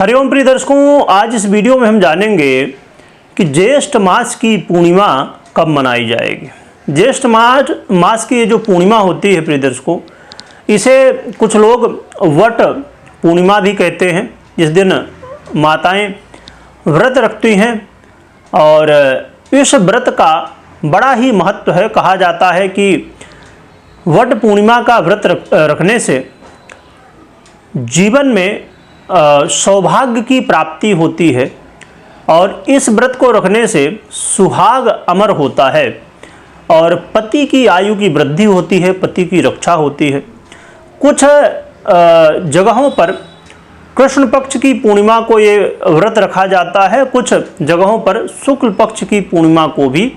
हरिओम प्रिय दर्शकों, आज इस वीडियो में हम जानेंगे कि ज्येष्ठ मास की पूर्णिमा कब मनाई जाएगी। ज्येष्ठ मास की ये जो पूर्णिमा होती है प्रिय दर्शकों, इसे कुछ लोग वट पूर्णिमा भी कहते हैं। इस दिन माताएं व्रत रखती हैं और इस व्रत का बड़ा ही महत्व है। कहा जाता है कि वट पूर्णिमा का व्रत रखने से जीवन में सौभाग्य की प्राप्ति होती है और इस व्रत को रखने से सुहाग अमर होता है और पति की आयु की वृद्धि होती है, पति की रक्षा होती है। कुछ जगहों पर कृष्ण पक्ष की पूर्णिमा को ये व्रत रखा जाता है, कुछ जगहों पर शुक्ल पक्ष की पूर्णिमा को भी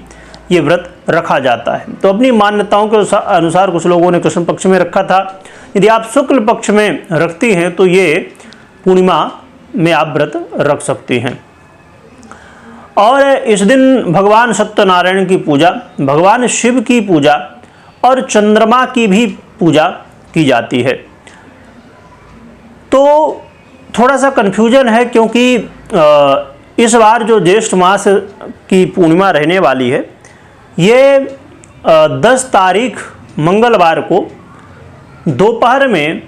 ये व्रत रखा जाता है। तो अपनी मान्यताओं के अनुसार कुछ लोगों ने कृष्ण पक्ष में रखा था। यदि आप शुक्ल पक्ष में रखती हैं तो ये पूर्णिमा में आप व्रत रख सकती हैं। और इस दिन भगवान सत्यनारायण की पूजा, भगवान शिव की पूजा और चंद्रमा की भी पूजा की जाती है। तो थोड़ा सा कन्फ्यूजन है क्योंकि इस बार जो ज्येष्ठ मास की पूर्णिमा रहने वाली है ये 10 तारीख मंगलवार को दोपहर में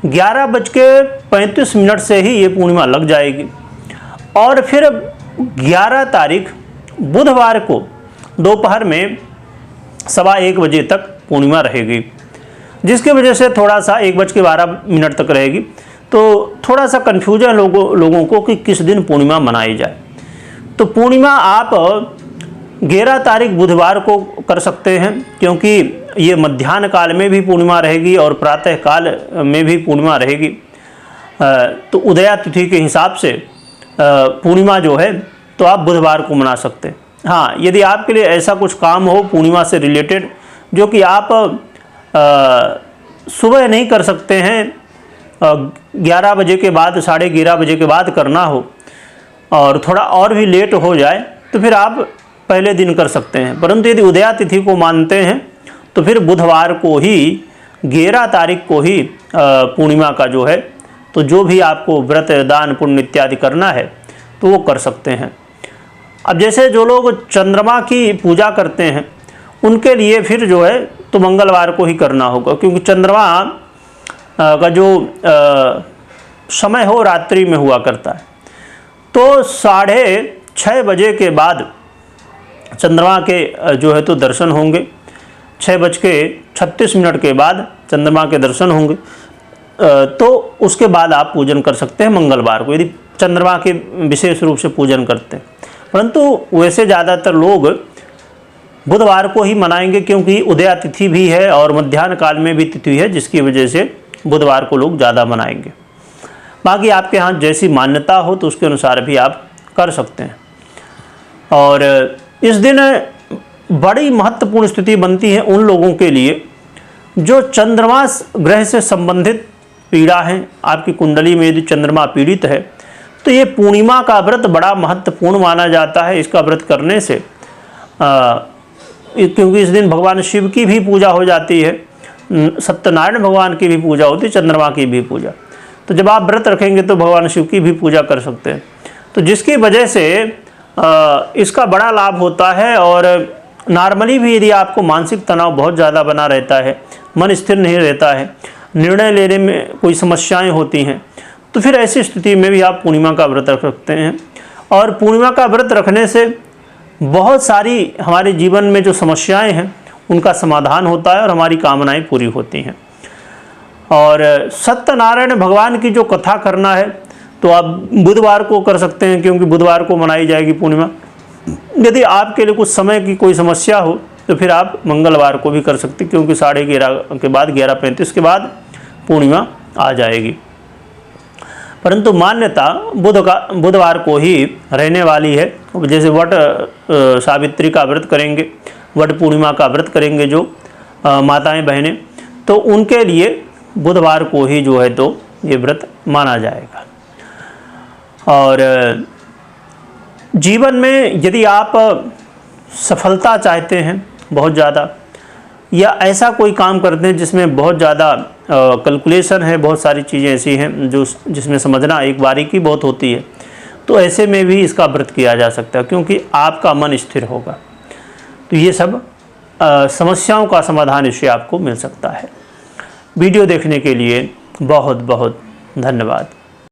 11:35 से ही ये पूर्णिमा लग जाएगी और फिर 11 तारीख बुधवार को दोपहर में 1:15 बजे तक पूर्णिमा रहेगी, जिसकी वजह से थोड़ा सा 1:12 तक रहेगी। तो थोड़ा सा कन्फ्यूजन लोगों को कि किस दिन पूर्णिमा मनाई जाए। तो पूर्णिमा आप 11 तारीख बुधवार को कर सकते हैं क्योंकि ये मध्याह्न काल में भी पूर्णिमा रहेगी और प्रातः काल में भी पूर्णिमा रहेगी। तो उदया तिथि के हिसाब से पूर्णिमा जो है तो आप बुधवार को मना सकते हैं। हाँ, यदि आपके लिए ऐसा कुछ काम हो पूर्णिमा से रिलेटेड जो कि आप सुबह नहीं कर सकते हैं, 11 बजे के बाद 11:30 बजे के बाद करना हो और थोड़ा और भी लेट हो जाए तो फिर आप पहले दिन कर सकते हैं। परंतु यदि उदया तिथि को मानते हैं तो फिर बुधवार को ही 11 तारीख को ही पूर्णिमा का जो है तो जो भी आपको व्रत दान पुण्य इत्यादि करना है तो वो कर सकते हैं। अब जैसे जो लोग चंद्रमा की पूजा करते हैं उनके लिए फिर जो है तो मंगलवार को ही करना होगा क्योंकि चंद्रमा का जो समय हो रात्रि में हुआ करता है। तो 6:30 बजे के बाद चंद्रमा के जो है तो दर्शन होंगे, 6:36 के बाद चंद्रमा के दर्शन होंगे। तो उसके बाद आप पूजन कर सकते हैं मंगलवार को, यदि चंद्रमा के विशेष रूप से पूजन करते हैं। परंतु वैसे ज़्यादातर लोग बुधवार को ही मनाएंगे क्योंकि उदया तिथि भी है और मध्याह्न काल में भी तिथि है, जिसकी वजह से बुधवार को लोग ज़्यादा मनाएंगे। बाकी आपके यहाँ जैसी मान्यता हो तो उसके अनुसार भी आप कर सकते हैं। और इस दिन बड़ी महत्वपूर्ण स्थिति बनती है उन लोगों के लिए जो चंद्रमा ग्रह से संबंधित पीड़ा है। आपकी कुंडली में यदि चंद्रमा पीड़ित है तो ये पूर्णिमा का व्रत बड़ा महत्वपूर्ण माना जाता है। इसका व्रत करने से क्योंकि इस दिन भगवान शिव की भी पूजा हो जाती है, सत्यनारायण भगवान की भी पूजा होती है, चंद्रमा की भी पूजा। तो जब आप व्रत रखेंगे तो भगवान शिव की भी पूजा कर सकते हैं। तो जिसकी वजह से इसका बड़ा लाभ होता है। और नॉर्मली भी यदि आपको मानसिक तनाव बहुत ज़्यादा बना रहता है, मन स्थिर नहीं रहता है, निर्णय लेने में कोई समस्याएं होती हैं, तो फिर ऐसी स्थिति में भी आप पूर्णिमा का व्रत रख सकते हैं। और पूर्णिमा का व्रत रखने से बहुत सारी हमारे जीवन में जो समस्याएं हैं उनका समाधान होता है और हमारी कामनाएं पूरी होती हैं। और सत्यनारायण भगवान की जो कथा करना है तो आप बुधवार को कर सकते हैं क्योंकि बुधवार को मनाई जाएगी पूर्णिमा। यदि आपके लिए कुछ समय की कोई समस्या हो तो फिर आप मंगलवार को भी कर सकते हैं क्योंकि 11:30 के बाद 11:35 के बाद पूर्णिमा आ जाएगी। परंतु मान्यता बुधवार को ही रहने वाली है। जैसे वट सावित्री का व्रत करेंगे, वट पूर्णिमा का व्रत करेंगे जो माताएं बहनें, तो उनके लिए बुधवार को ही जो है तो ये व्रत माना जाएगा। और जीवन में यदि आप सफलता चाहते हैं बहुत ज़्यादा, या ऐसा कोई काम करते हैं जिसमें बहुत ज़्यादा कैलकुलेशन है, बहुत सारी चीज़ें ऐसी हैं जो जिसमें समझना एक बारीकी बहुत होती है। तो ऐसे में भी इसका व्रत किया जा सकता है, क्योंकि आपका मन स्थिर होगा। तो ये सब समस्याओं का समाधान इससे आपको मिल सकता है। वीडियो देखने के लिए बहुत बहुत धन्यवाद।